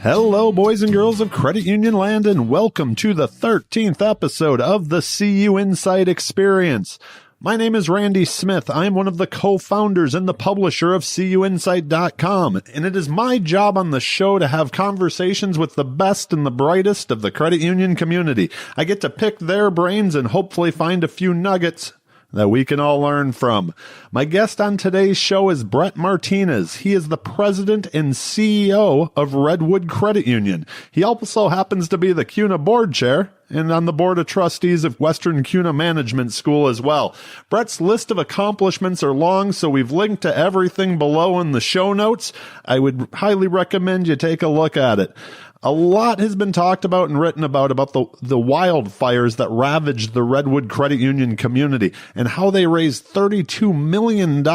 Hello, boys and girls of Credit Union Land, and welcome to the 13th episode of the CUInsight Experience. My name is Randy Smith. I am one of the co-founders and the publisher of CUInsight.com, and it is my job on the show to have conversations with the best and the brightest of the credit union community. I get to pick their brains and hopefully find a few nuggets that we can all learn from. My guest on today's show is Brett Martinez. He is the president and CEO of Redwood Credit Union. He also happens to be the CUNA Board Chair and on the board of trustees of Western CUNA Management School as well. Brett's list of accomplishments are long, so we've linked to everything below in the show notes. I would highly recommend you take a look at it. A lot has been talked about and written about the wildfires that ravaged the Redwood Credit Union community and how they raised $32 million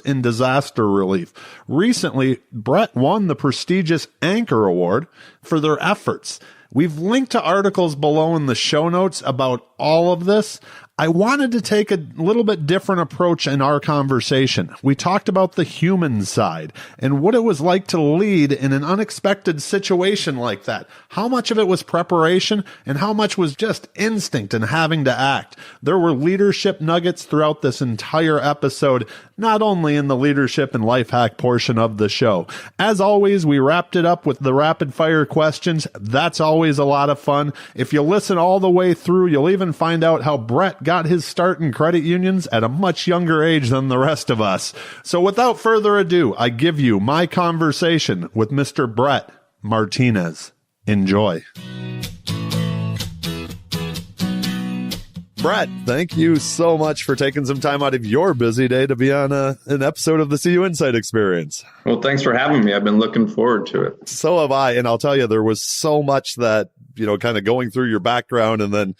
in disaster relief. Recently, Brett won the prestigious Anchor Award for their efforts. We've linked to articles below in the show notes about all of this. I wanted to take a little bit different approach in our conversation. We talked about the human side and what it was like to lead in an unexpected situation like that. How much of it was preparation and how much was just instinct and having to act. There were leadership nuggets throughout this entire episode, not only in the leadership and life hack portion of the show. As always, we wrapped it up with the rapid fire questions. That's always a lot of fun. If you listen all the way through, you'll even find out how Brett got his start in credit unions at a much younger age than the rest of us. So without further ado, I give you my conversation with Mr. Brett Martinez. Enjoy. Brett, thank you so much for taking some time out of your busy day to be on an episode of the CUInsight Experience. Well, thanks for having me. I've been looking forward to it. So have I. And I'll tell you, there was so much that, kind of going through your background, and then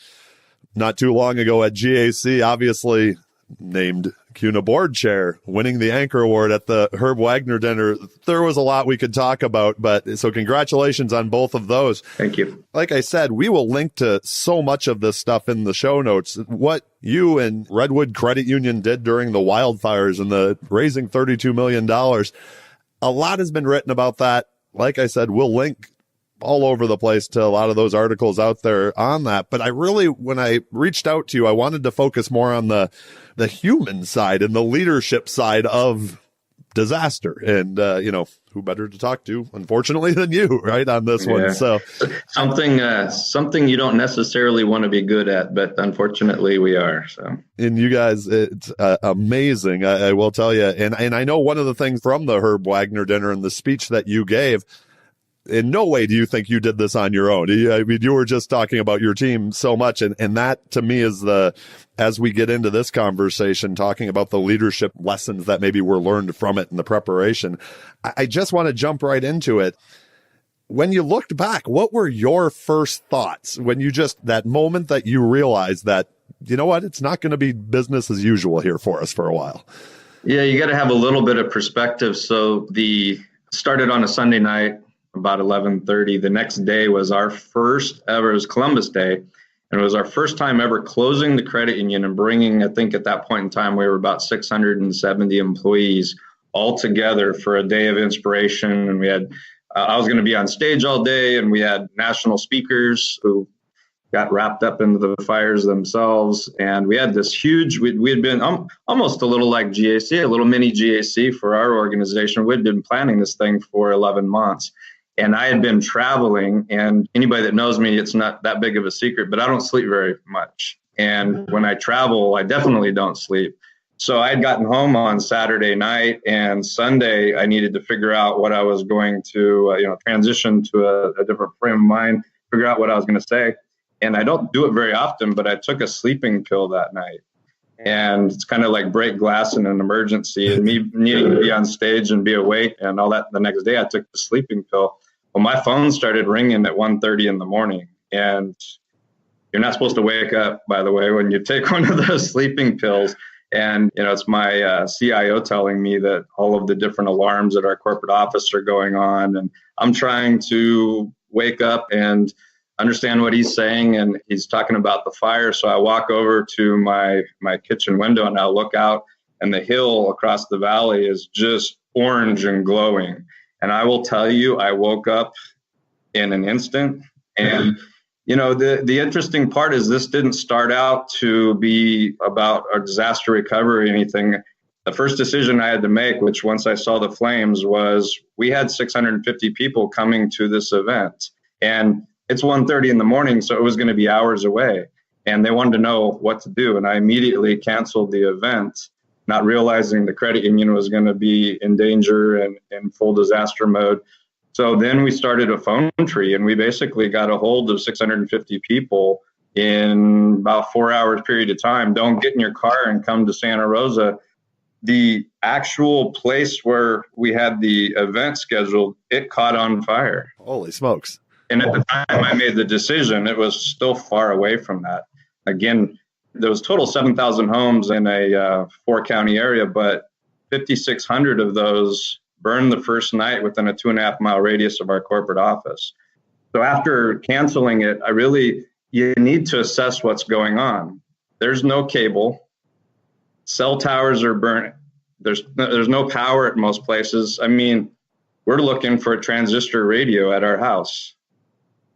not too long ago at GAC, obviously named CUNA Board Chair, winning the Anchor Award at the Herb Wagner dinner. There was a lot we could talk about, but so congratulations on both of those. Thank you. Like I said, we will link to so much of this stuff in the show notes. What you and Redwood Credit Union did during the wildfires and the raising $32 million. A lot has been written about that. Like I said, we'll link all over the place to a lot of those articles out there on that. But I really, when I reached out to you, I wanted to focus more on the human side and the leadership side of disaster. And, who better to talk to, unfortunately, than you, right, on this one. So something you don't necessarily want to be good at, but unfortunately we are. So, and you guys, it's amazing. I will tell you. And I know one of the things from the Herb Wagner dinner and the speech that you gave, in no way do you think you did this on your own. I mean, you were just talking about your team so much. And that to me is as we get into this conversation, talking about the leadership lessons that maybe were learned from it in the preparation, I just want to jump right into it. When you looked back, what were your first thoughts when that moment that you realized that, you know what, it's not going to be business as usual here for us for a while? Yeah, you got to have a little bit of perspective. So started on a Sunday night, about 11:30. The next day was our first ever, it was Columbus Day, and it was our first time ever closing the credit union and bringing, I think at that point in time, we were about 670 employees all together for a day of inspiration. And we had, I was going to be on stage all day, and we had national speakers who got wrapped up into the fires themselves. And we had this huge, we had been almost a little like GAC, a little mini GAC for our organization. We'd been planning this thing for 11 months. And I had been traveling, and anybody that knows me, it's not that big of a secret, but I don't sleep very much. And when I travel, I definitely don't sleep. So I had gotten home on Saturday night, and Sunday I needed to figure out what I was going to, transition to a different frame of mind, figure out what I was going to say. And I don't do it very often, but I took a sleeping pill that night. And it's kind of like break glass in an emergency, and me needing to be on stage and be awake and all that. The next day I took the sleeping pill. Well, my phone started ringing at 1:30 in the morning, and you're not supposed to wake up, by the way, when you take one of those sleeping pills. And, it's my CIO telling me that all of the different alarms at our corporate office are going on, and I'm trying to wake up and understand what he's saying, and he's talking about the fire. So I walk over to my kitchen window, and I look out, and the hill across the valley is just orange and glowing. And I will tell you, I woke up in an instant. And, the interesting part is this didn't start out to be about a disaster recovery or anything. The first decision I had to make, which once I saw the flames, was we had 650 people coming to this event. And it's 1:30 in the morning, so it was going to be hours away. And they wanted to know what to do. And I immediately canceled the event, not realizing the credit union was going to be in danger and in full disaster mode. So then we started a phone tree, and we basically got a hold of 650 people in about 4 hours period of time. Don't get in your car and come to Santa Rosa. The actual place where we had the event scheduled, it caught on fire. Holy smokes. And at the time I made the decision, it was still far away from that. Again, there was total 7,000 homes in a 4-county area, but 5,600 of those burned the first night within a 2.5-mile radius of our corporate office. So after canceling it, you need to assess what's going on. There's no cable. Cell towers are burnt. There's no power at most places. I mean, we're looking for a transistor radio at our house.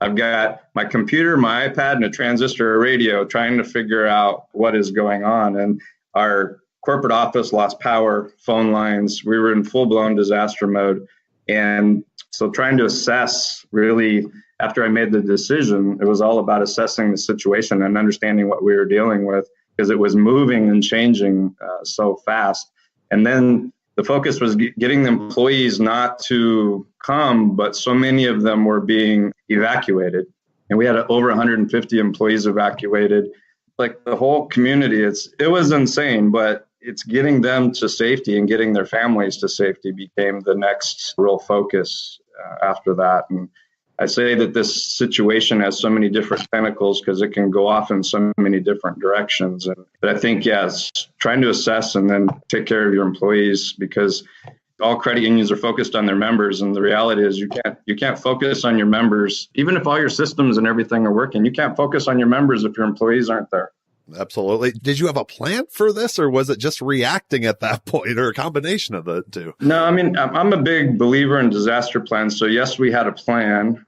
I've got my computer, my iPad, and a transistor radio trying to figure out what is going on. And our corporate office lost power, phone lines. We were in full-blown disaster mode. And so trying to assess, really, after I made the decision, it was all about assessing the situation and understanding what we were dealing with, because it was moving and changing so fast. And then the focus was getting the employees not to come, but so many of them were being evacuated. And we had over 150 employees evacuated. Like the whole community, it was insane, but it's getting them to safety and getting their families to safety became the next real focus after that. And I say that this situation has so many different tentacles because it can go off in so many different directions. But I think, yes, trying to assess and then take care of your employees, because all credit unions are focused on their members. And the reality is you can't focus on your members, even if all your systems and everything are working. You can't focus on your members if your employees aren't there. Absolutely. Did you have a plan for this, or was it just reacting at that point, or a combination of the two? No, I mean, I'm a big believer in disaster plans. So yes, we had a plan,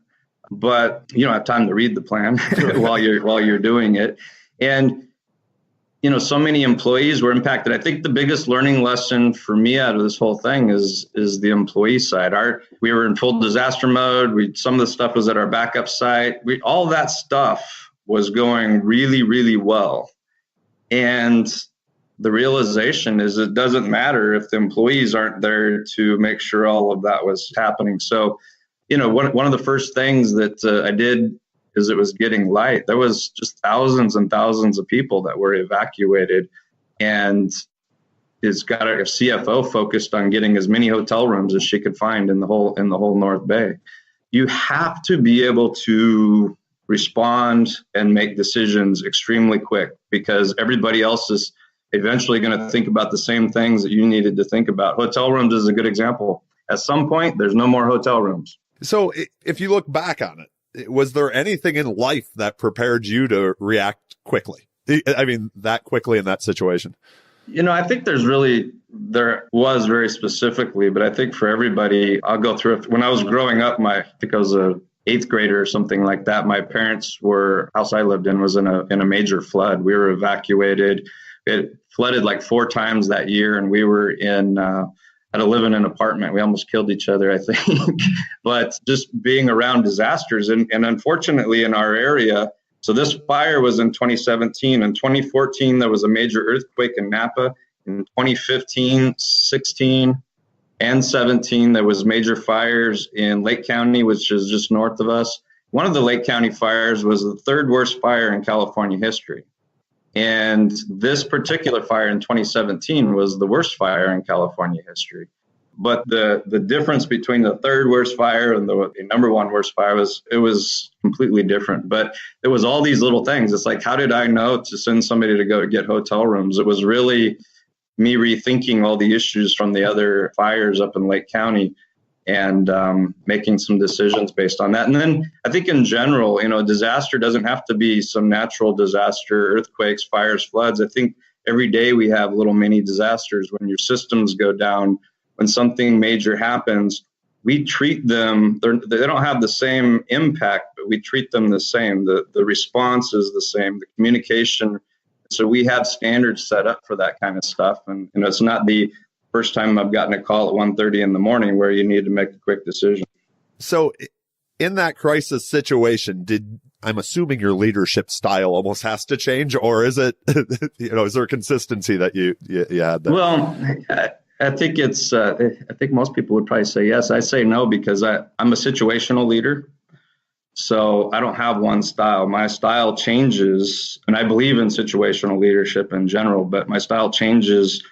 but you don't have time to read the plan while you're doing it. And, so many employees were impacted. I think the biggest learning lesson for me out of this whole thing is the employee side. We were in full disaster mode. Some of the stuff was at our backup site. All that stuff was going really, really well. And the realization is it doesn't matter if the employees aren't there to make sure all of that was happening. So, one of the first things that I did is it was getting light. There was just thousands and thousands of people that were evacuated, and it's got a CFO focused on getting as many hotel rooms as she could find in the whole North Bay. You have to be able to respond and make decisions extremely quick, because everybody else is eventually going to think about the same things that you needed to think about. Hotel rooms is a good example. At some point, there's no more hotel rooms. So if you look back on it, was there anything in life that prepared you to react quickly? I mean, that quickly in that situation? I think there was very specifically, but I think for everybody, I'll go through it. When I was growing up, I think I was a 8th grader or something like that. My parents house I lived in was in a major flood. We were evacuated. It flooded like 4 times that year, and we were had to live in an apartment. We almost killed each other, I think. But just being around disasters, and unfortunately in our area, so this fire was in 2017. In 2014, there was a major earthquake in Napa. In 2015, 16, and 17, there was major fires in Lake County, which is just north of us. One of the Lake County fires was the 3rd worst fire in California history. And this particular fire in 2017 was the worst fire in California history. But the difference between the 3rd worst fire and the number 1 worst fire was completely different. But it was all these little things. It's like, how did I know to send somebody to go get hotel rooms? It was really me rethinking all the issues from the other fires up in Lake County and making some decisions based on that. And then I think in general, disaster doesn't have to be some natural disaster, earthquakes, fires, floods. I think every day we have little mini disasters when your systems go down, when something major happens. we treat them, they don't have the same impact, but we treat them the same. The response is the same, the communication. So we have standards set up for that kind of stuff. And it's not the first time I've gotten a call at 1:30 in the morning where you need to make a quick decision. So in that crisis situation, I'm assuming your leadership style almost has to change, or is it, is there a consistency that you had there? Well, I think I think most people would probably say yes. I say no because I'm a situational leader. So I don't have one style. My style changes, and I believe in situational leadership in general, but my style changes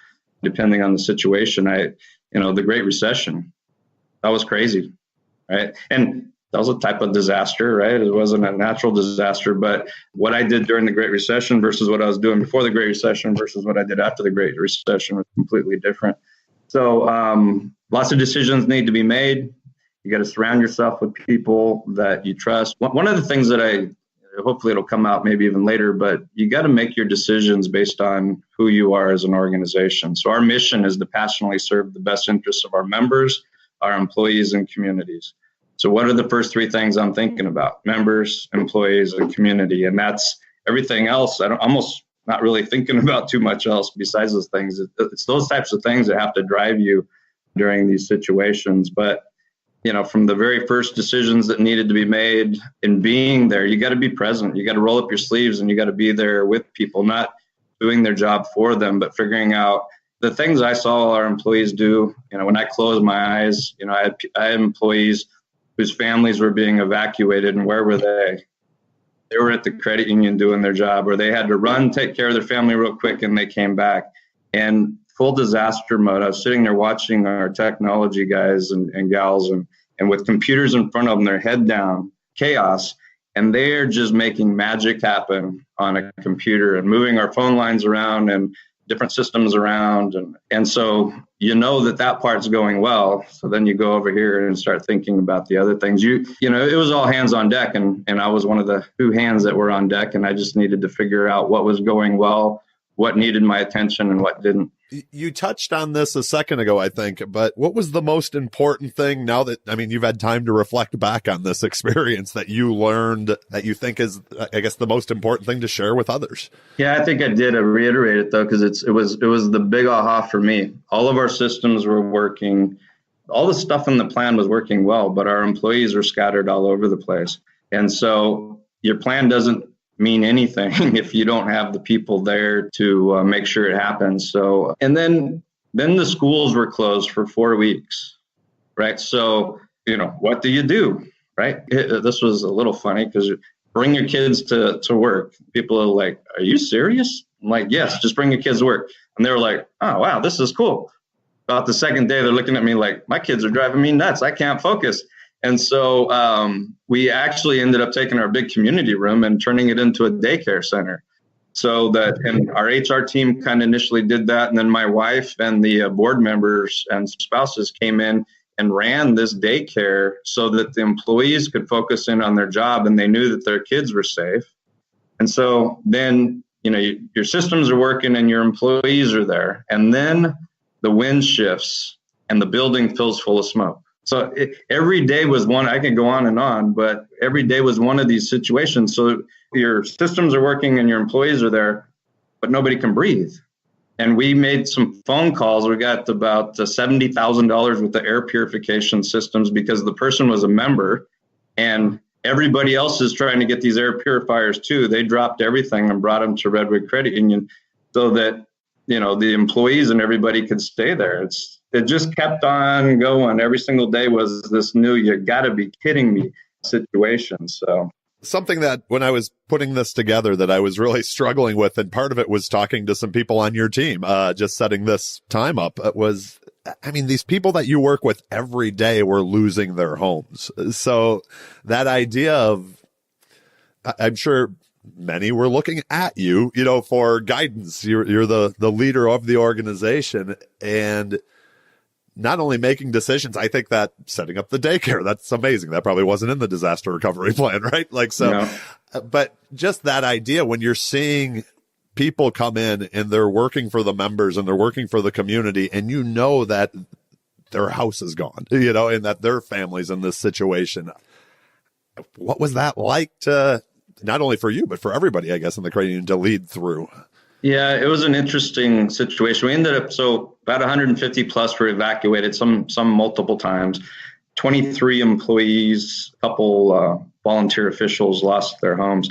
depending on the situation. The Great Recession, that was crazy, right? And that was a type of disaster, right? It wasn't a natural disaster, but what I did during the Great Recession versus what I was doing before the Great Recession versus what I did after the Great Recession was completely different. So lots of decisions need to be made. You got to surround yourself with people that you trust. One of the things that hopefully it'll come out maybe even later, but you got to make your decisions based on who you are as an organization. So our mission is to passionately serve the best interests of our members, our employees, and communities. So what are the first three things I'm thinking about? Members, employees, and community. And that's everything else. I'm almost not really thinking about too much else besides those things. It's those types of things that have to drive you during these situations. But from the very first decisions that needed to be made in being there, you got to be present. You got to roll up your sleeves and you got to be there with people, not doing their job for them, but figuring out the things I saw our employees do. When I closed my eyes, I had employees whose families were being evacuated, and where were they? They were at the credit union doing their job, or they had to run, take care of their family real quick, and they came back. And full disaster mode. I was sitting there watching our technology guys and gals and with computers in front of them, their head down, chaos. And they're just making magic happen on a computer and moving our phone lines around and different systems around. And so that part's going well. So then you go over here and start thinking about the other things. It was all hands on deck. And I was one of the two hands that were on deck. And I just needed to figure out what was going well, what needed my attention, and what didn't. You touched on this a second ago, I think, but what was the most important thing now that, you've had time to reflect back on this experience that you learned that you think is, I guess, the most important thing to share with others? Yeah, I think I did reiterate it though, because it was the big aha for me. All of our systems were working. All the stuff in the plan was working well, but our employees are scattered all over the place. And so your plan doesn't mean anything if you don't have the people there to make sure it happens. So, and then the schools were closed for 4 weeks, right? So, what do you do, right? This was a little funny because bring your kids to work. People are like, are you serious? I'm like, yes, just bring your kids to work. And they were like, oh, wow, this is cool. About the second day, they're looking at me like, my kids are driving me nuts. I can't focus. And so we actually ended up taking our big community room and turning it into a daycare center. And our HR team kind of initially did that. And then my wife and the board members and spouses came in and ran this daycare so that the employees could focus in on their job and they knew that their kids were safe. And so then, your systems are working and your employees are there. And then the wind shifts and the building fills full of smoke. So every day was one. I could go on, but every day was one of these situations. So your systems are working and your employees are there, but nobody can breathe. And we made some phone calls. We got about $70,000 with the air purification systems because the person was a member and everybody else is trying to get these air purifiers too. They dropped everything and brought them to Redwood Credit Union so that, the employees and everybody could stay there. It just kept on going. Every single day was this new, you got to be kidding me situation. So something that when I was putting this together that I was really struggling with, and part of it was talking to some people on your team, just setting this time up, was, these people that you work with every day were losing their homes. So that idea of, I'm sure many were looking at you, for guidance. You're the leader of the organization, and not only making decisions. I think that setting up the daycare, that's amazing. That probably wasn't in the disaster recovery plan, right? But just that idea when you're seeing people come in and they're working for the members and they're working for the community, and that their house is gone, and that their family's in this situation. What was that like to, not only for you, but for everybody, I guess, in the credit union to lead through? Yeah, it was an interesting situation. We ended up, so about 150 plus were evacuated, some multiple times. 23 employees, a couple volunteer officials lost their homes.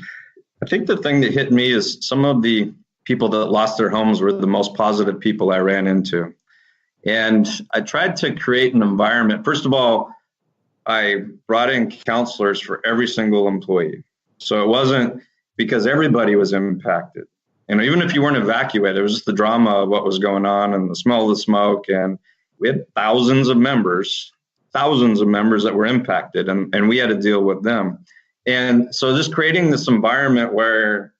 I think the thing that hit me is some of the people that lost their homes were the most positive people I ran into. And I tried to create an environment. First of all, I brought in counselors for every single employee. So it wasn't because everybody was impacted. Even if you weren't evacuated, it was just the drama of what was going on and the smell of the smoke. And we had thousands of members that were impacted, and we had to deal with them. And so just creating this environment where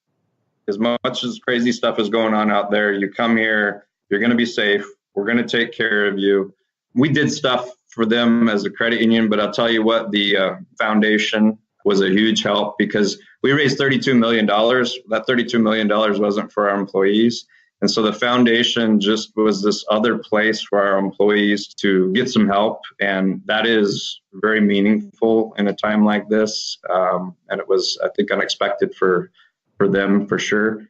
as much as crazy stuff is going on out there, you come here, you're going to be safe. We're going to take care of you. We did stuff for them as a credit union, but I'll tell you what, the foundation was a huge help because we raised $32 million. That $32 million wasn't for our employees. And so the foundation just was this other place for our employees to get some help. And that is very meaningful in a time like this. And it was, I think, unexpected for them for sure.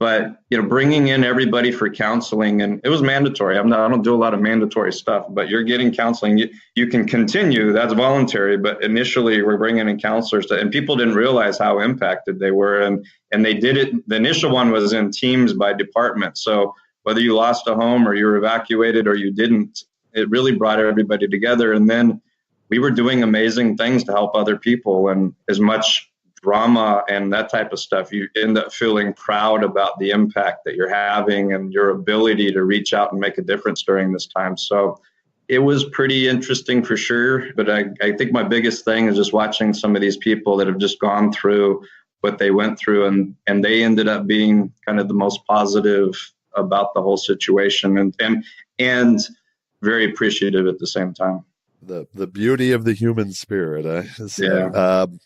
But, bringing in everybody for counseling, and it was mandatory. I don't do a lot of mandatory stuff, but you're getting counseling. You can continue, that's voluntary, but initially we're bringing in counselors and people didn't realize how impacted they were. And they did it. The initial one was in teams by department. So whether you lost a home or you were evacuated or you didn't, it really brought everybody together. And then we were doing amazing things to help other people, and as much drama and that type of stuff, you end up feeling proud about the impact that you're having and your ability to reach out and make a difference during this time. So it was pretty interesting for sure. But I think my biggest thing is just watching some of these people that have just gone through what they went through, and they ended up being kind of the most positive about the whole situation and very appreciative at the same time. The beauty of the human spirit.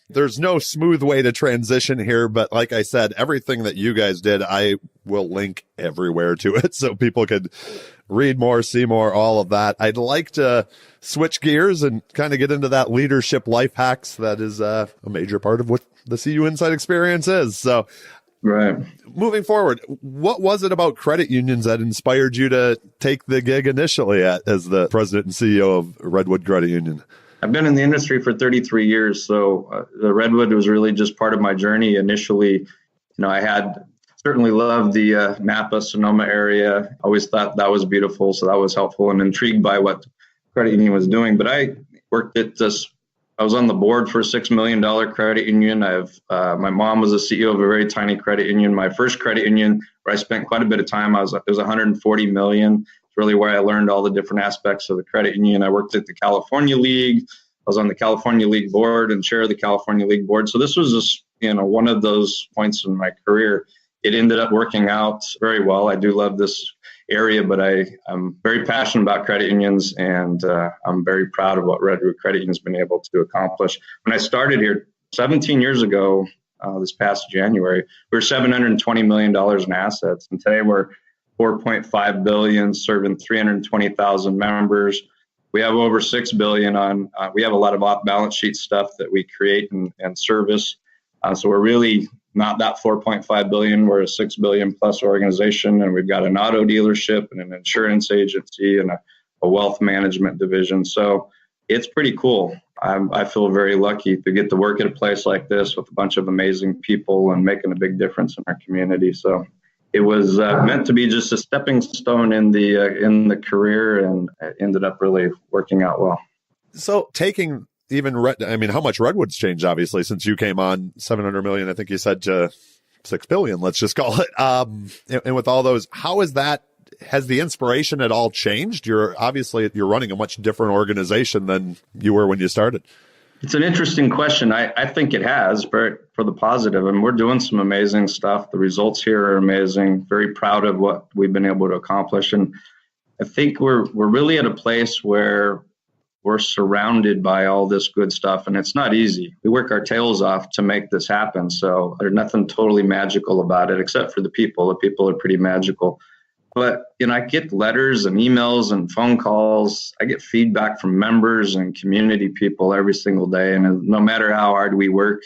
There's no smooth way to transition here, but like I said, everything that you guys did, I will link everywhere to it so people could read more, see more, all of that. I'd like to switch gears and kind of get into that leadership life hacks. That is a major part of what the CUInsight Experience is. So right. Moving forward, what was it about credit unions that inspired you to take the gig initially as the president and CEO of Redwood Credit Union? I've been in the industry for 33 years, so the Redwood was really just part of my journey. Initially, I had certainly loved the Napa, Sonoma area. Always thought that was beautiful, so that was helpful and intrigued by what credit union was doing. But I worked at I was on the board for a $6 million credit union. My mom was the CEO of a very tiny credit union. My first credit union, where I spent quite a bit of time, it was $140 million. It's really where I learned all the different aspects of the credit union. I worked at the California League. I was on the California League board and chair of the California League board. So this was just, one of those points in my career. It ended up working out very well. I do love this area, but I'm very passionate about credit unions, and I'm very proud of what Redwood Credit Union has been able to accomplish. When I started here 17 years ago, this past January, we were $720 million in assets, and today we're $4.5 billion, serving 320,000 members. We have over $6 billion we have a lot of off-balance sheet stuff that we create and service. So we're really not that 4.5 billion. We're a 6 billion plus organization, and we've got an auto dealership and an insurance agency and a wealth management division. So it's pretty cool. I feel very lucky to get to work at a place like this with a bunch of amazing people and making a big difference in our community. So it was meant to be just a stepping stone in the career, and it ended up really working out well. So taking how much Redwood's changed, obviously, since you came on, 700 million, I think you said, to 6 billion, let's just call it. And with all those, has the inspiration at all changed? You're running a much different organization than you were when you started. It's an interesting question. I think it has, for the positive, and we're doing some amazing stuff. The results here are amazing. Very proud of what we've been able to accomplish. And I think we're really at a place where we're surrounded by all this good stuff, and it's not easy. We work our tails off to make this happen. So there's nothing totally magical about it, except for the people. The people are pretty magical. But, I get letters and emails and phone calls. I get feedback from members and community people every single day. And no matter how hard we work,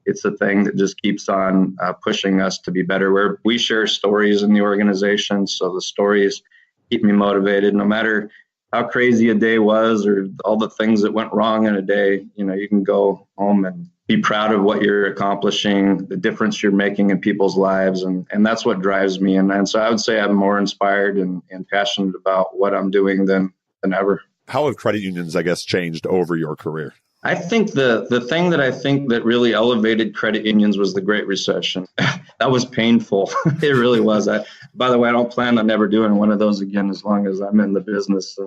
it's the thing that just keeps on pushing us to be better. We share stories in the organization. So the stories keep me motivated. No matter how crazy a day was or all the things that went wrong in a day, you can go home and be proud of what you're accomplishing, the difference you're making in people's lives. And that's what drives me. And so I would say I'm more inspired and passionate about what I'm doing than ever. How have credit unions, I guess, changed over your career? I think the thing that I think that really elevated credit unions was the Great Recession. That was painful. It really was. By the way, I don't plan on ever doing one of those again as long as I'm in the business.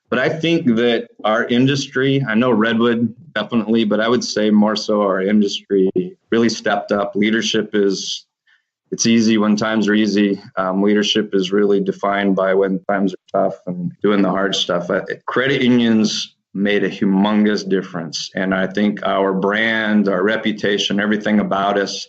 But I think that our industry, I know Redwood definitely, but I would say more so our industry really stepped up. Leadership it's easy when times are easy. Leadership is really defined by when times are tough and doing the hard stuff. Credit unions made a humongous difference. And I think our brand, our reputation, everything about us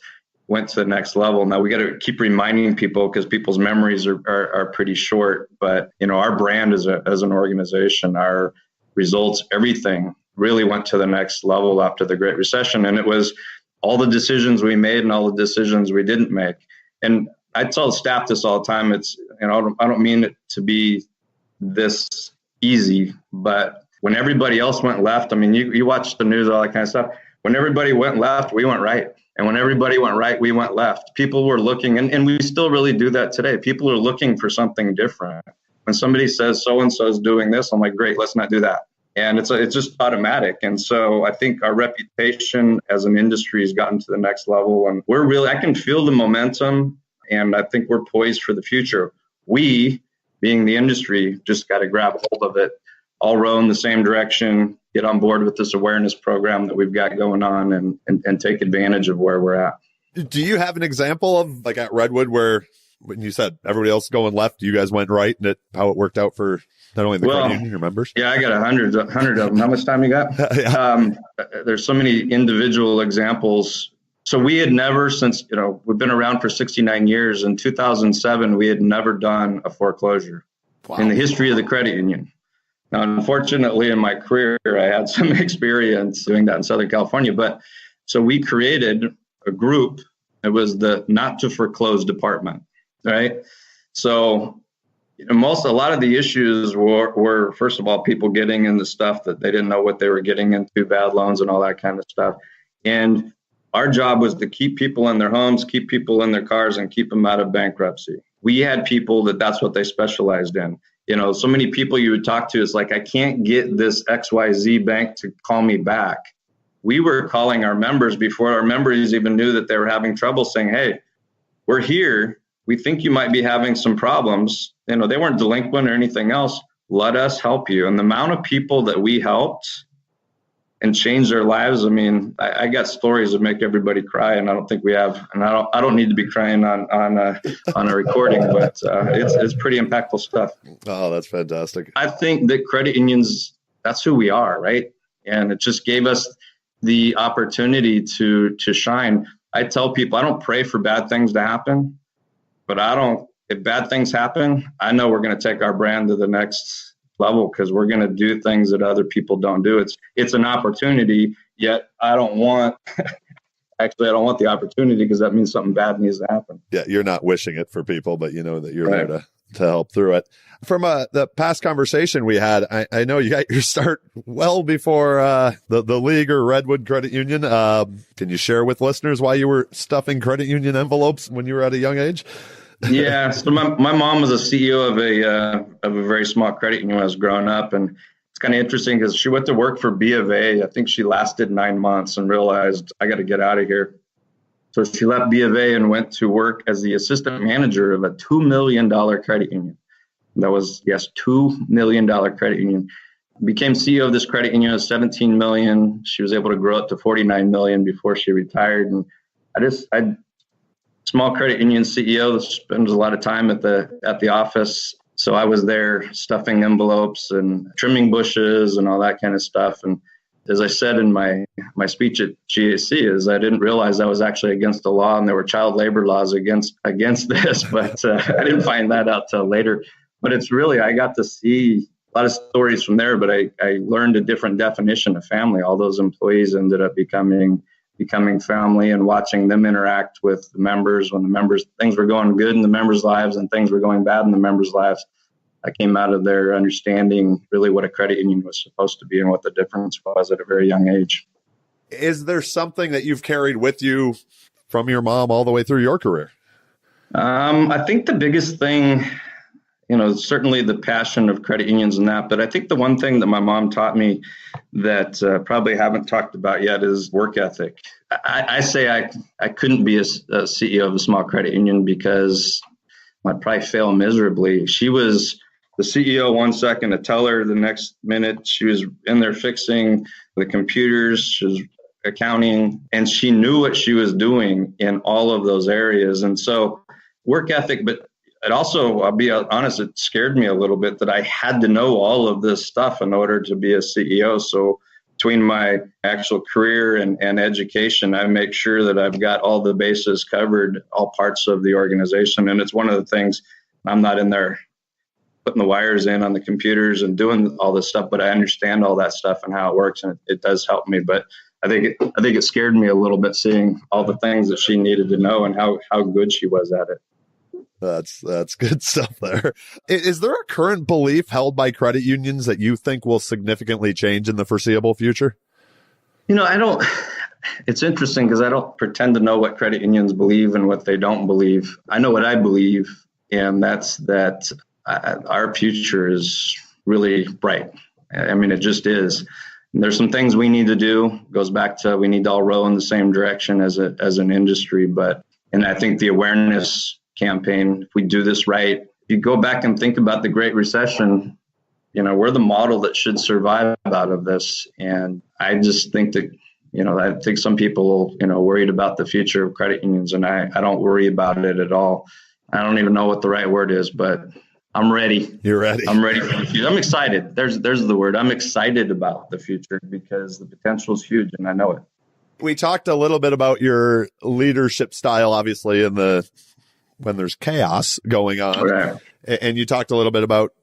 went to the next level. Now we got to keep reminding people because people's memories are pretty short. But, our brand as an organization, our results, everything really went to the next level after the Great Recession. And it was all the decisions we made and all the decisions we didn't make. And I tell staff this all the time. It's, I don't mean it to be this easy, but when everybody else went left, I mean, you watch the news, all that kind of stuff. When everybody went left, we went right. And when everybody went right, we went left. People were looking, and we still really do that today. People are looking for something different. When somebody says so-and-so is doing this, I'm like, great, let's not do that. And it's just automatic. And so I think our reputation as an industry has gotten to the next level. And I can feel the momentum, and I think we're poised for the future. We, being the industry, just got to grab hold of it, all row in the same direction, get on board with this awareness program that we've got going on and take advantage of where we're at. Do you have an example of, like at Redwood, where when you said everybody else going left, you guys went right, and how it worked out for not only the credit union, your members? Yeah, I got 100 of them. How much time you got? Yeah. There's so many individual examples. So we had never, since, we've been around for 69 years. In 2007, we had never done a foreclosure in the history of the credit union. Now, unfortunately, in my career, I had some experience doing that in Southern California. But so we created a group. It was the Not to Foreclose department, right? So a lot of the issues were, first of all, people getting into stuff that they didn't know what they were getting into, bad loans and all that kind of stuff. And our job was to keep people in their homes, keep people in their cars, and keep them out of bankruptcy. We had people that's what they specialized in. So many people you would talk to, it's like, I can't get this XYZ bank to call me back. We were calling our members before our members even knew that they were having trouble, saying, hey, we're here. We think you might be having some problems. They weren't delinquent or anything else. Let us help you. And the amount of people that we helped and changed their lives, I mean, I got stories that make everybody cry, and I don't think we have. And I don't need to be crying on a recording, but it's pretty impactful stuff. Oh, that's fantastic. I think that credit unions, that's who we are, right? And it just gave us the opportunity to shine. I tell people, I don't pray for bad things to happen, but if bad things happen, I know we're going to take our brand to the next level because we're going to do things that other people don't do. It's an opportunity, yet I don't want the opportunity because that means something bad needs to happen. Yeah, you're not wishing it for people, but you know that you're there to help through it. From the past conversation we had, I know you got your start well before the league or Redwood Credit Union. Can you share with listeners why you were stuffing credit union envelopes when you were at a young age? Yeah, so my mom was a CEO of a very small credit union when I was growing up, and it's kind of interesting because she went to work for B of A. I think she lasted 9 months and realized I got to get out of here. So she left B of A and went to work as the assistant manager of a $2 million credit union. That was, yes, $2 million credit union. Became CEO of this credit union at $17 million. She was able to grow it to $49 million before she retired. And I small credit union CEO, spends a lot of time at the office. So I was there stuffing envelopes and trimming bushes and all that kind of stuff. And as I said in my speech at GAC, is I didn't realize that was actually against the law, and there were child labor laws against this, but I didn't find that out till later. But it's really, I got to see a lot of stories from there, but I learned a different definition of family. All those employees ended up becoming family, and watching them interact with the members when things were going good in the members' lives and things were going bad in the members' lives. I came out of there understanding really what a credit union was supposed to be and what the difference was at a very young age. Is there something that you've carried with you from your mom all the way through your career? I think the biggest thing, certainly the passion of credit unions and that, but I think the one thing that my mom taught me that probably haven't talked about yet is work ethic. I say I couldn't be a CEO of a small credit union because I'd probably fail miserably. She was the CEO one second, a teller the next minute. She was in there fixing the computers, she was accounting, and she knew what she was doing in all of those areas. And so work ethic, but it also, I'll be honest, it scared me a little bit that I had to know all of this stuff in order to be a CEO. So between my actual career and education, I make sure that I've got all the bases covered, all parts of the organization. And it's one of the things, I'm not in there putting the wires in on the computers and doing all this stuff, but I understand all that stuff and how it works, and it does help me. But I think it scared me a little bit seeing all the things that she needed to know and how good she was at it. That's good stuff there. Is there a current belief held by credit unions that you think will significantly change in the foreseeable future? It's interesting because I don't pretend to know what credit unions believe and what they don't believe. I know what I believe, and that's that our future is really bright. I mean, it just is. And there's some things we need to do. It goes back to we need to all row in the same direction as an industry. And I think the awareness campaign, if we do this right, if you go back and think about the Great Recession, we're the model that should survive out of this. And I just think that, I think some people, worried about the future of credit unions, and I don't worry about it at all. I don't even know what the right word is, but I'm ready. You're ready. I'm ready for the future. I'm excited. There's the word. I'm excited about the future because the potential is huge, and I know it. We talked a little bit about your leadership style, obviously, when there's chaos going on. Right. And you talked a little bit about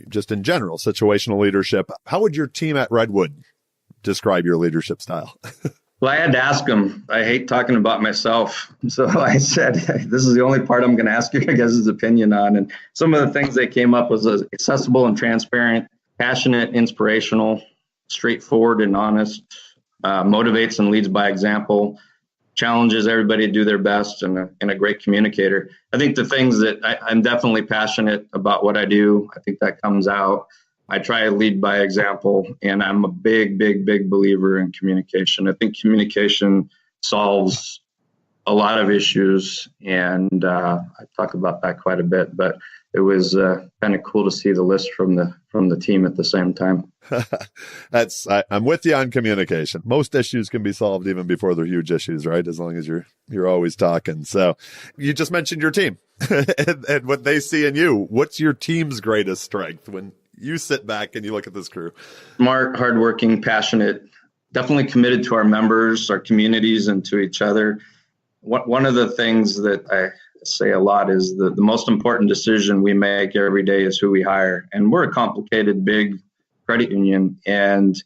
just in general, situational leadership. How would your team at Redwood describe your leadership style? Well, I had to ask him. I hate talking about myself. So I said, this is the only part I'm going to ask you, I guess, his opinion on. And some of the things they came up was accessible and transparent, passionate, inspirational, straightforward and honest, motivates and leads by example, challenges everybody to do their best, and a great communicator. I think the things that I'm definitely passionate about what I do, I think that comes out. I try to lead by example, and I'm a big, big, big believer in communication. I think communication solves a lot of issues, and I talk about that quite a bit, but it was kind of cool to see the list from the team at the same time. I'm with you on communication. Most issues can be solved even before they're huge issues, right? As long as you're always talking. So you just mentioned your team and what they see in you. What's your team's greatest strength when you sit back and you look at this crew? Smart, hardworking, passionate, definitely committed to our members, our communities, and to each other. One of the things that I say a lot is the most important decision we make every day is who we hire. And we're a complicated, big credit union, and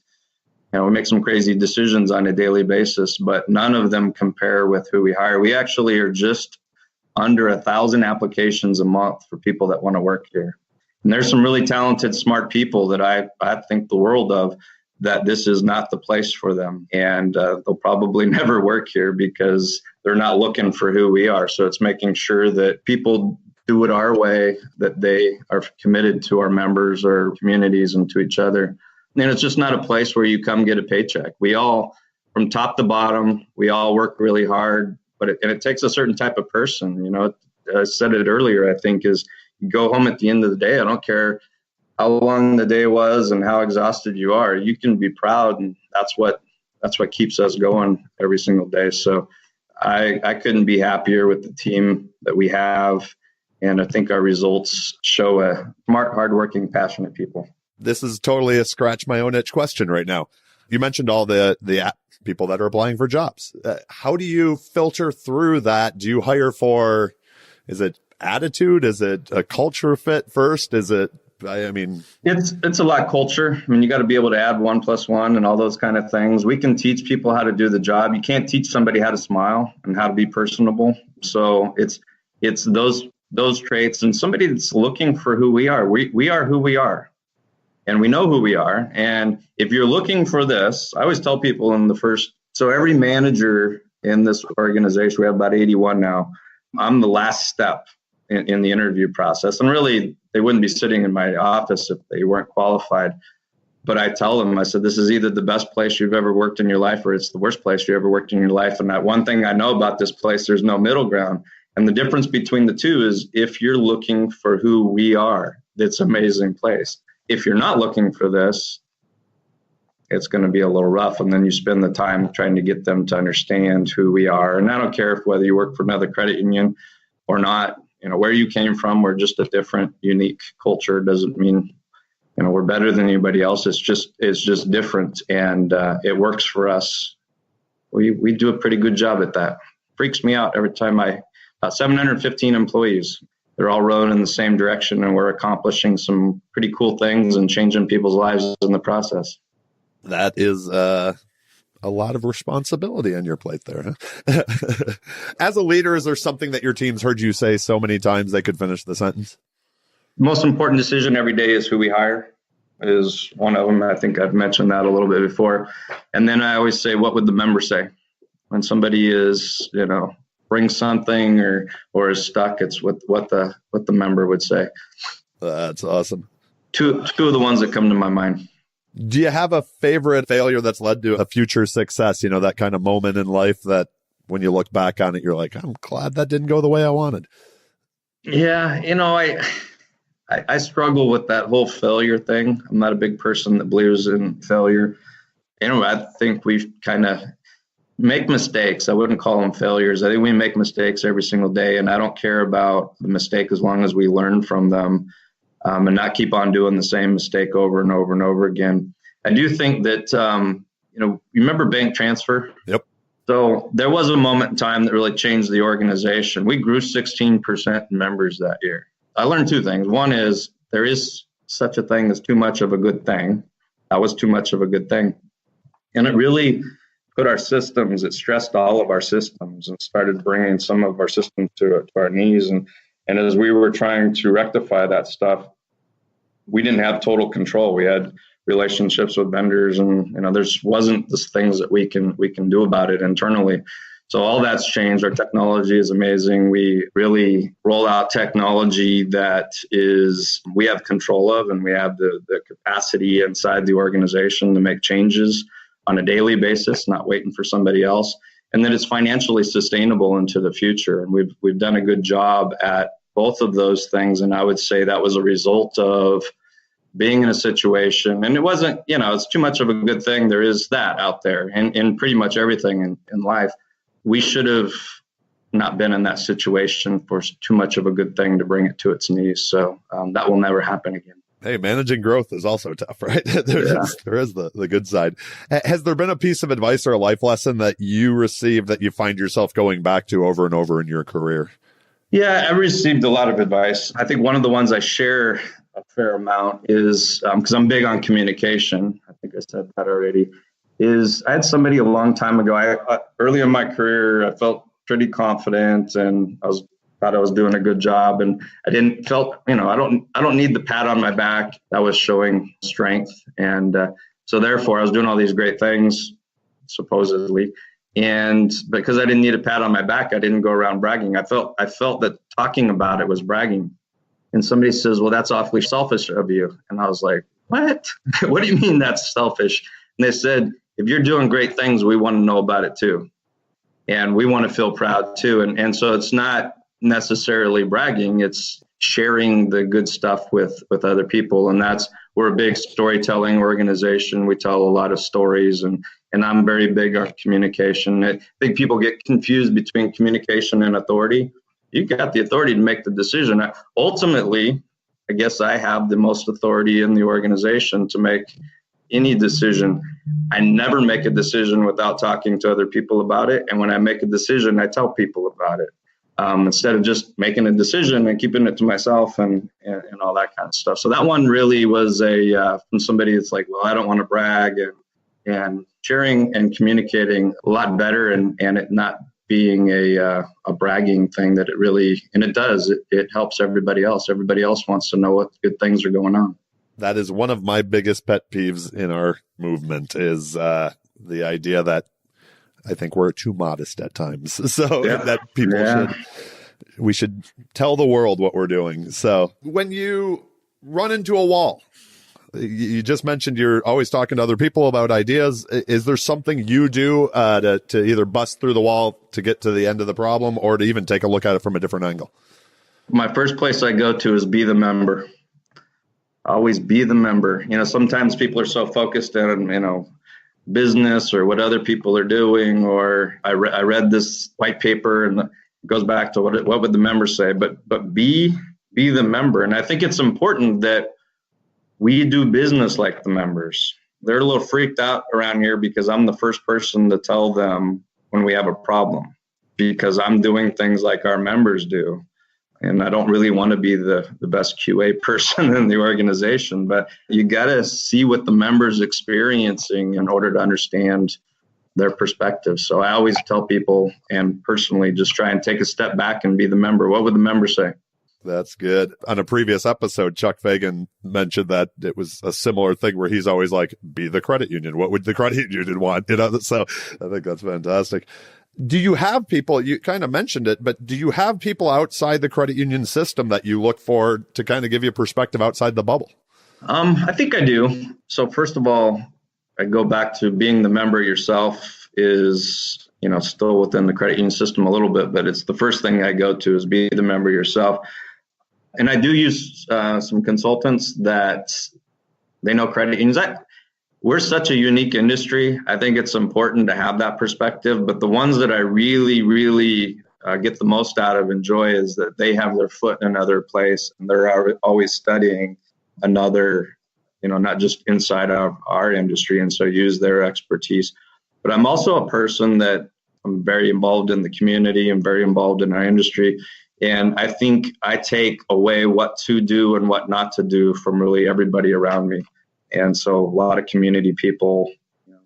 we make some crazy decisions on a daily basis, but none of them compare with who we hire. We actually are just under 1,000 applications a month for people that want to work here. And there's some really talented, smart people that I think the world of, that this is not the place for them. And they'll probably never work here because they're not looking for who we are. So it's making sure that people do it our way, that they are committed to our members, our communities, and to each other. And it's just not a place where you come get a paycheck. We all, from top to bottom, we all work really hard, but it takes a certain type of person. I said it earlier, I think, is you go home at the end of the day. I don't care how long the day was and how exhausted you are. You can be proud, and that's what keeps us going every single day. So I couldn't be happier with the team that we have, and I think our results show a smart, hardworking, passionate people. This is totally a scratch my own itch question right now. You mentioned all the people that are applying for jobs. How do you filter through that? Do you hire for, is it attitude? Is it a culture fit first? Is it, it's a lot culture. I mean, you got to be able to add 1+1 and all those kind of things. We can teach people how to do the job. You can't teach somebody how to smile and how to be personable. So it's those traits, and somebody that's looking for who we are. We are who we are, and we know who we are. And if you're looking for this, I always tell people so every manager in this organization, we have about 81 now. I'm the last step in the interview process. And really, they wouldn't be sitting in my office if they weren't qualified. But I tell them, I said, this is either the best place you've ever worked in your life, or it's the worst place you ever worked in your life. And that one thing I know about this place, there's no middle ground. And the difference between the two is, if you're looking for who we are, it's an amazing place. If you're not looking for this, it's going to be a little rough. And then you spend the time trying to get them to understand who we are. And I don't care whether you work for another credit union or not, where you came from. We're just a different, unique culture. Doesn't mean, we're better than anybody else. It's just different. And it works for us. We do a pretty good job at that. Freaks me out every time about 715 employees. They're all rowing in the same direction, and we're accomplishing some pretty cool things and changing people's lives in the process. That is a lot of responsibility on your plate there. Huh? As a leader, is there something that your team's heard you say so many times they could finish the sentence? The most important decision every day is who we hire, is one of them. I think I've mentioned that a little bit before. And then I always say, what would the member say? When somebody is, brings something or is stuck, it's what the member would say. That's awesome. Two of the ones that come to my mind. Do you have a favorite failure that's led to a future success? That kind of moment in life that when you look back on it, you're like, I'm glad that didn't go the way I wanted. Yeah. I struggle with that whole failure thing. I'm not a big person that believes in failure. I think we kind of make mistakes. I wouldn't call them failures. I think we make mistakes every single day, and I don't care about the mistake as long as we learn from them. And not keep on doing the same mistake over and over and over again. I do think that, you remember bank transfer? Yep. So there was a moment in time that really changed the organization. We grew 16% in members that year. I learned two things. One is there is such a thing as too much of a good thing. That was too much of a good thing. And it really put our systems, it stressed all of our systems and started bringing some of our systems to our knees. And as we were trying to rectify that stuff, we didn't have total control. We had relationships with vendors, and there wasn't the things that we can do about it internally. So all that's changed. Our technology is amazing. We really roll out technology that we have control of, and we have the capacity inside the organization to make changes on a daily basis, not waiting for somebody else. And that it's financially sustainable into the future. And we've done a good job at both of those things. And I would say that was a result of being in a situation, and it wasn't, it's too much of a good thing. There is that out there in pretty much everything in life. We should have not been in that situation for too much of a good thing to bring it to its knees. So that will never happen again. Hey, managing growth is also tough, right? There is the good side. Has there been a piece of advice or a life lesson that you received that you find yourself going back to over and over in your career? Yeah, I received a lot of advice. I think one of the ones I share a fair amount is, because I'm big on communication, I think I said that already, is I had somebody a long time ago. Early in my career, I felt pretty confident, and thought I was doing a good job, and I I don't need the pat on my back. That was showing strength, and so therefore I was doing all these great things, supposedly, and because I didn't need a pat on my back, I didn't go around bragging. I felt that talking about it was bragging, and somebody says, "Well, that's awfully selfish of you," and I was like, "What? What do you mean that's selfish?" And they said, "If you're doing great things, we want to know about it too, and we want to feel proud too," and so it's not necessarily bragging, it's sharing the good stuff with other people. And we're a big storytelling organization. We tell a lot of stories, and I'm very big on communication. I think people get confused between communication and authority. You got the authority to make the decision. Ultimately, I guess I have the most authority in the organization to make, any decision, I never make a decision without talking to other people about it. And when I make a decision, I tell people about it. Instead of just making a decision and keeping it to myself and all that kind of stuff. So that one really was from somebody that's like, well, I don't want to brag, and sharing and communicating a lot better, and it not being a bragging thing that it really, and it does, it helps everybody else. Everybody else wants to know what good things are going on. That is one of my biggest pet peeves in our movement is the idea that I think we're too modest at times. So that people we should tell the world what we're doing. So when you run into a wall, you just mentioned you're always talking to other people about ideas. Is there something you do to either bust through the wall to get to the end of the problem, or to even take a look at it from a different angle? My first place I go to is be the member. Always be the member. Sometimes people are so focused on, business or what other people are doing, or I read this white paper, and it goes back to what would the members say, but be the member. And I think it's important that we do business like the members. They're a little freaked out around here because I'm the first person to tell them when we have a problem, because I'm doing things like our members do. And I don't really want to be the best QA person in the organization, but you got to see what the members experiencing in order to understand their perspective. So I always tell people, and personally just try and take a step back and be the member. What would the member say? That's good. On a previous episode, Chuck Fagan mentioned that it was a similar thing where he's always like, be the credit union. What would the credit union want? So I think that's fantastic. Do you have people, you kind of mentioned it, but do you have people outside the credit union system that you look for to kind of give you a perspective outside the bubble? I think I do. So first of all, I go back to being the member yourself is, still within the credit union system a little bit, but it's the first thing I go to is be the member yourself. And I do use some consultants that they know credit unions. We're such a unique industry. I think it's important to have that perspective. But the ones that I really, really get the most out of, enjoy, is that they have their foot in another place, and they're always studying another, not just inside of our industry, and so use their expertise. But I'm also a person that I'm very involved in the community and very involved in our industry. And I think I take away what to do and what not to do from really everybody around me. And so a lot of community people,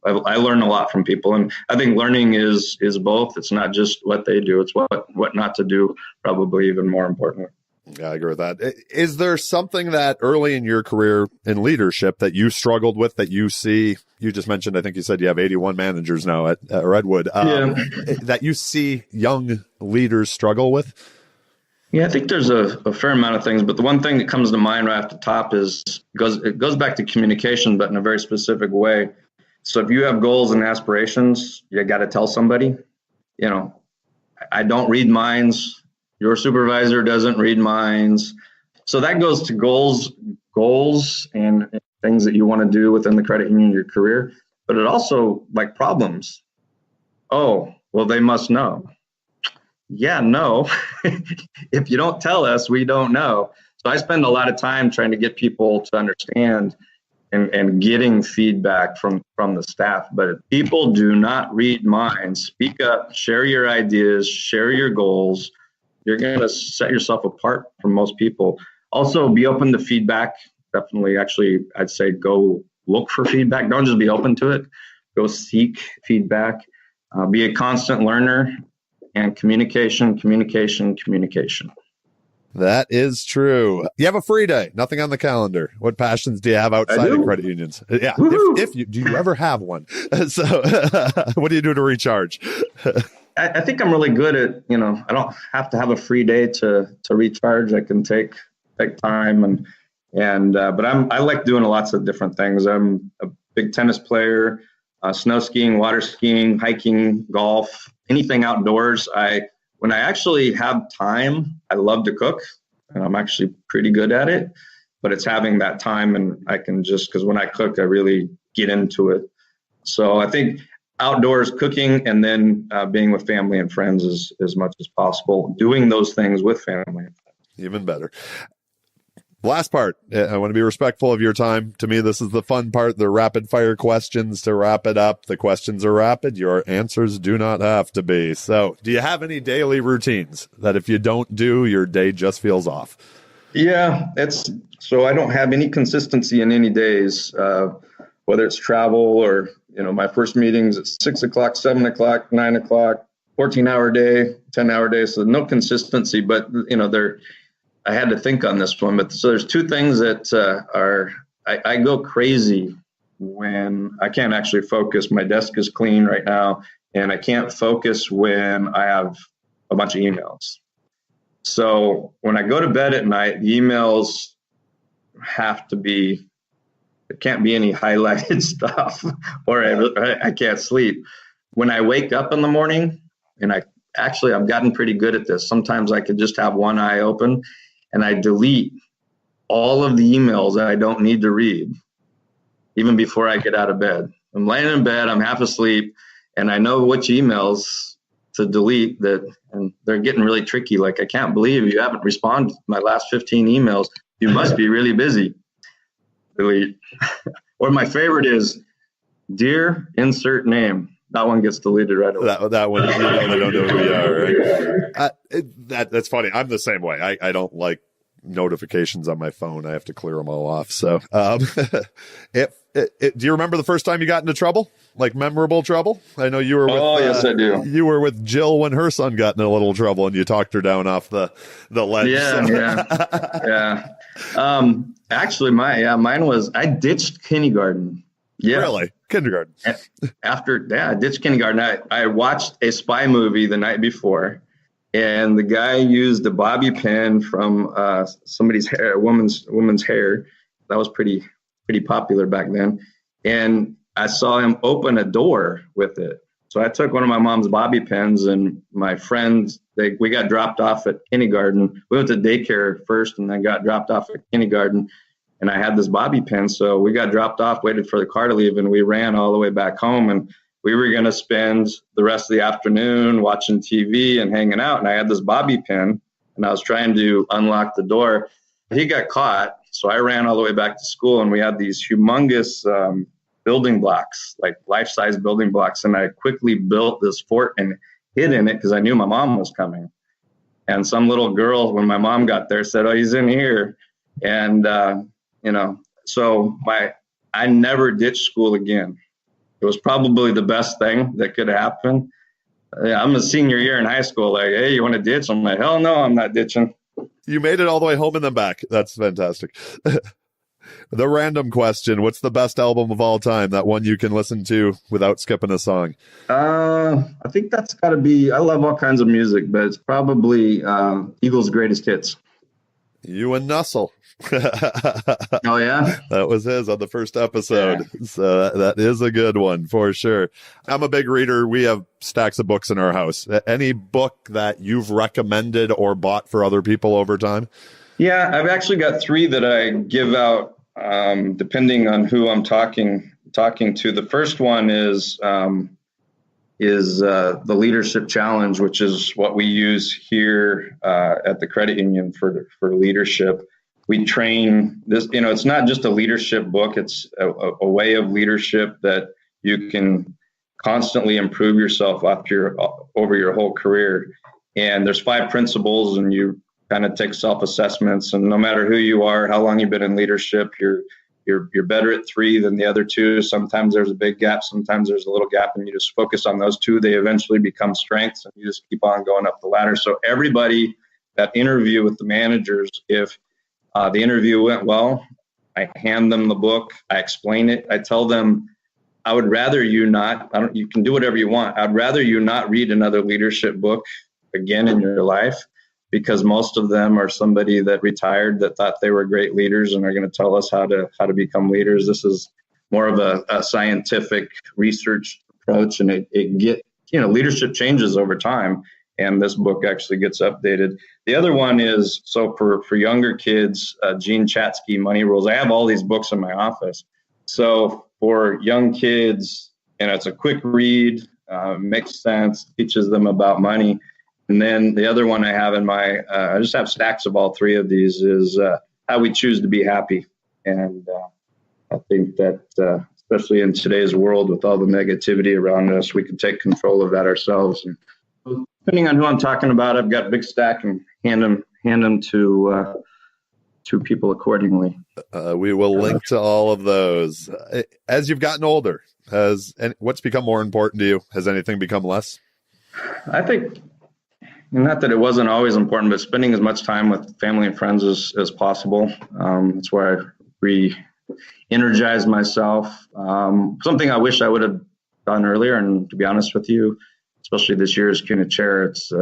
I learn a lot from people. And I think learning is both. It's not just what they do, it's what not to do, probably even more important. Yeah, I agree with that. Is there something that early in your career in leadership that you struggled with that you see? You just mentioned, I think you said you have 81 managers now at Redwood, that you see young leaders struggle with? Yeah, I think there's a fair amount of things, but the one thing that comes to mind right off the top it goes back to communication, but in a very specific way. So if you have goals and aspirations, you got to tell somebody. I don't read minds. Your supervisor doesn't read minds. So that goes to goals and things that you want to do within the credit union, your career. But it also, like, problems. Oh, well, they must know. Yeah, no. If you don't tell us, we don't know. So I spend a lot of time trying to get people to understand and getting feedback from the staff. But if people do not read minds, speak up, share your ideas, share your goals. You're going to set yourself apart from most people. Also, be open to feedback. Definitely, actually, I'd say go look for feedback. Don't just be open to it. Go seek feedback. Be a constant learner. And communication. That is true. You have a free day, nothing on the calendar. What passions do you have outside of credit unions? Yeah. If you do you ever have one? So what do you do to recharge? I think I'm really good at, I don't have to have a free day to recharge. I can take time but I like doing lots of different things. I'm a big tennis player, snow skiing, water skiing, hiking, golf. Anything outdoors. When I actually have time, I love to cook, and I'm actually pretty good at it, but it's having that time, and I can because when I cook, I really get into it. So I think outdoors cooking, and then being with family and friends as much as possible, doing those things with family and friends. Even better. Last part, I want to be respectful of your time. To me, this is the fun part, the rapid fire questions to wrap it up. The questions are rapid. Your answers do not have to be. So do you have any daily routines that if you don't do, your day just feels off? Yeah, so I don't have any consistency in any days, whether it's travel or, my first meetings at 6 o'clock, 7 o'clock, 9 o'clock, 14-hour day, 10-hour day. So no consistency, but, I had to think on this one. But so there's two things that I go crazy when I can't actually focus. My desk is clean right now, and I can't focus when I have a bunch of emails. So when I go to bed at night, the emails have to be, there can't be any highlighted stuff or I can't sleep. When I wake up in the morning, and I've gotten pretty good at this. Sometimes I could just have one eye open and I delete all of the emails that I don't need to read, even before I get out of bed. I'm laying in bed, I'm half asleep, and I know which emails to delete and they're getting really tricky. Like, I can't believe you haven't responded to my last 15 emails. You must be really busy. Delete. Or my favorite is, dear insert name. That one gets deleted right away. That one, they don't know who you are. Right? That's funny. I'm the same way. I don't like notifications on my phone. I have to clear them all off. So, do you remember the first time you got into trouble? Like memorable trouble? I know you were with, yes, I do. You were with Jill when her son got in a little trouble and you talked her down off the ledge. Yeah. Actually, mine was, I ditched kindergarten. Yeah. Really? Kindergarten. I ditched kindergarten. I watched a spy movie the night before, and the guy used a bobby pin from somebody's hair, a woman's hair. That was pretty popular back then. And I saw him open a door with it. So I took one of my mom's bobby pins, and my friends, we got dropped off at kindergarten. We went to daycare first and then got dropped off at kindergarten. And I had this bobby pin. So we got dropped off, waited for the car to leave, and we ran all the way back home. And we were going to spend the rest of the afternoon watching TV and hanging out. And I had this bobby pin, and I was trying to unlock the door. He got caught. So I ran all the way back to school, and we had these humongous building blocks, like life-size building blocks. And I quickly built this fort and hid in it because I knew my mom was coming. And some little girl, when my mom got there, said, "Oh, he's in here." And, so I never ditched school again. It was probably the best thing that could happen. I'm a senior year in high school. Like, hey, you want to ditch? I'm like, hell no, I'm not ditching. You made it all the way home and then back. That's fantastic. The random question, what's the best album of all time? That one you can listen to without skipping a song. I think that's got to be, I love all kinds of music, but it's probably Eagles' Greatest Hits. You and Nussel. Oh, yeah? That was his on the first episode. Yeah. So that is a good one for sure. I'm a big reader. We have stacks of books in our house. Any book that you've recommended or bought for other people over time? Yeah, I've actually got 3 that I give out depending on who I'm talking to. The first one is the Leadership Challenge, which is what we use here at the credit union for leadership. We train this, it's not just a leadership book. It's a way of leadership that you can constantly improve yourself over your whole career. And there's 5 principles, and you kind of take self-assessments. And no matter who you are, how long you've been in leadership, you're better at 3 than the other 2. Sometimes there's a big gap, sometimes there's a little gap, and you just focus on those 2. They eventually become strengths, and you just keep on going up the ladder. So everybody that interview with the managers, if the interview went well, I hand them the book, I explain it, I tell them, I would rather you not, you can do whatever you want. I'd rather you not read another leadership book again in your life, because most of them are somebody that retired that thought they were great leaders and are going to tell us how to become leaders. This is more of a scientific research approach, and leadership changes over time. And this book actually gets updated. The other one is, so for younger kids, Gene Chatsky, Money Rules. I have all these books in my office. So for young kids, it's a quick read, makes sense, teaches them about money. And then the other one I have I just have stacks of all 3 of these, is how we choose to be happy. And I think that especially in today's world with all the negativity around us, we can take control of that ourselves. And depending on who I'm talking about, I've got a big stack and hand them to people accordingly. We will link to all of those. As you've gotten older, what's become more important to you? Has anything become less? I think, not that it wasn't always important, but spending as much time with family and friends as possible. That's where I re-energized myself. Something I wish I would have done earlier, and to be honest with you, especially this year as CUNA Chair, it's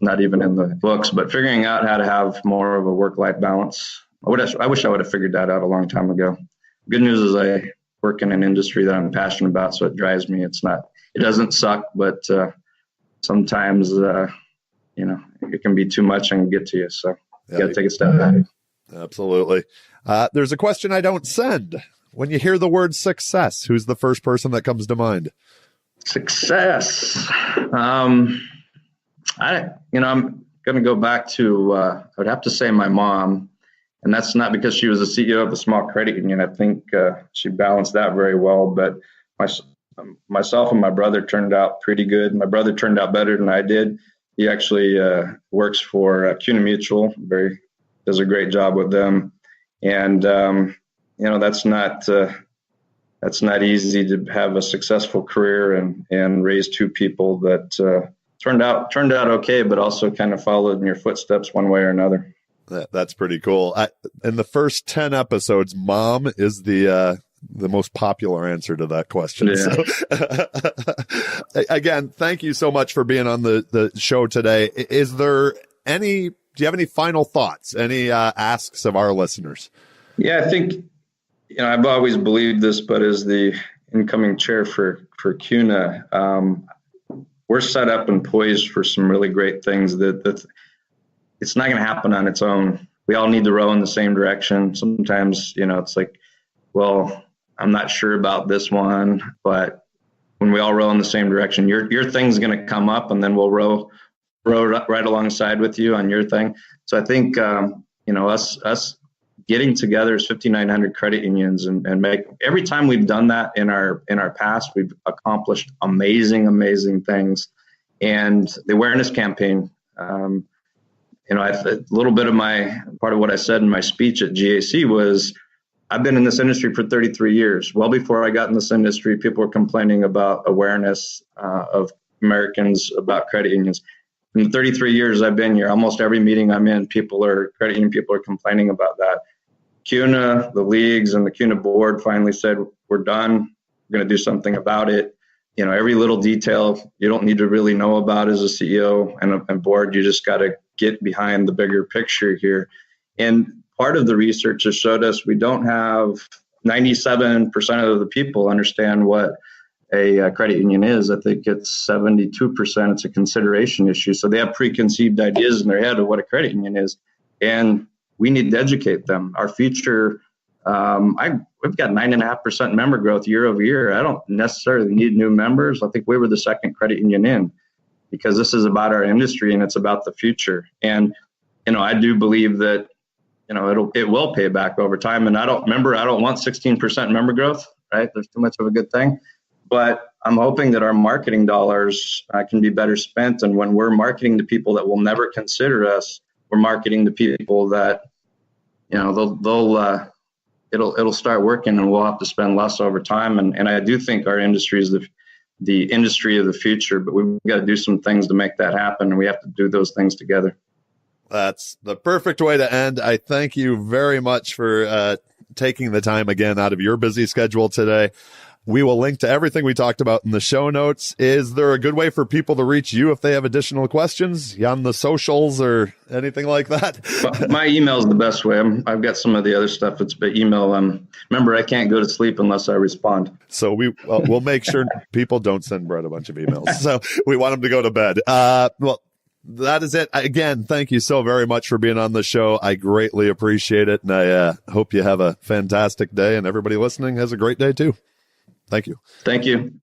not even in the books, but figuring out how to have more of a work-life balance. I wish I would have figured that out a long time ago. Good news is I work in an industry that I'm passionate about, so it drives me. It doesn't suck, but sometimes, it can be too much and get to you. So you got to take a step back. Absolutely. There's a question I don't send. When you hear the word success, who's the first person that comes to mind? Success. I'm going to go back to, I would have to say my mom, and that's not because she was the CEO of a small credit union. I think she balanced that very well, but myself and my brother turned out pretty good. My brother turned out better than I did. He actually works for CUNA Mutual, does a great job with them. And, that's not easy to have a successful career and raise two people that turned out okay, but also kind of followed in your footsteps one way or another. That's pretty cool. In the first 10 episodes, mom is the most popular answer to that question. Yeah. So, again, thank you so much for being on the show today. Do you have any final thoughts, any asks of our listeners? Yeah, I think, I've always believed this, but as the incoming chair for CUNA, we're set up and poised for some really great things that it's not going to happen on its own. We all need to row in the same direction. Sometimes, it's like, well, I'm not sure about this one, but when we all row in the same direction, your thing's going to come up, and then we'll row right alongside with you on your thing. So I think, us getting together as 5,900 credit unions and make, every time we've done that in our past, we've accomplished amazing things. And the awareness campaign, a little bit of part of what I said in my speech at GAC was, I've been in this industry for 33 years. Well before I got in this industry, people were complaining about awareness of Americans about credit unions. In the 33 years I've been here, almost every meeting I'm in, credit union people are complaining about that. CUNA, the leagues, and the CUNA board finally said, we're done. We're going to do something about it. Every little detail you don't need to really know about as a CEO and board. You just got to get behind the bigger picture here. And part of the research has showed us we don't have 97% of the people understand what a credit union is. I think it's 72%. It's a consideration issue. So they have preconceived ideas in their head of what a credit union is. And we need to educate them. Our future, we've got 9.5% member growth year over year. I don't necessarily need new members. I think we were the second credit union in, because this is about our industry and it's about the future. And, I do believe that, it will pay back over time. And I don't want 16% member growth, right? There's too much of a good thing. But I'm hoping that our marketing dollars can be better spent. And when we're marketing to people that will never consider us, we're marketing to people that, it'll start working, and we'll have to spend less over time. And I do think our industry is the industry of the future, but we've got to do some things to make that happen. And we have to do those things together. That's the perfect way to end. I thank you very much for taking the time again out of your busy schedule today. We will link to everything we talked about in the show notes. Is there a good way for people to reach you if they have additional questions on the socials or anything like that? My email is the best way. I've got some of the other stuff. It's by email. Remember, I can't go to sleep unless I respond. So we'll make sure people don't send Brett a bunch of emails. So we want them to go to bed. That is it. Again, thank you so very much for being on the show. I greatly appreciate it. And I hope you have a fantastic day, and everybody listening has a great day too. Thank you. Thank you.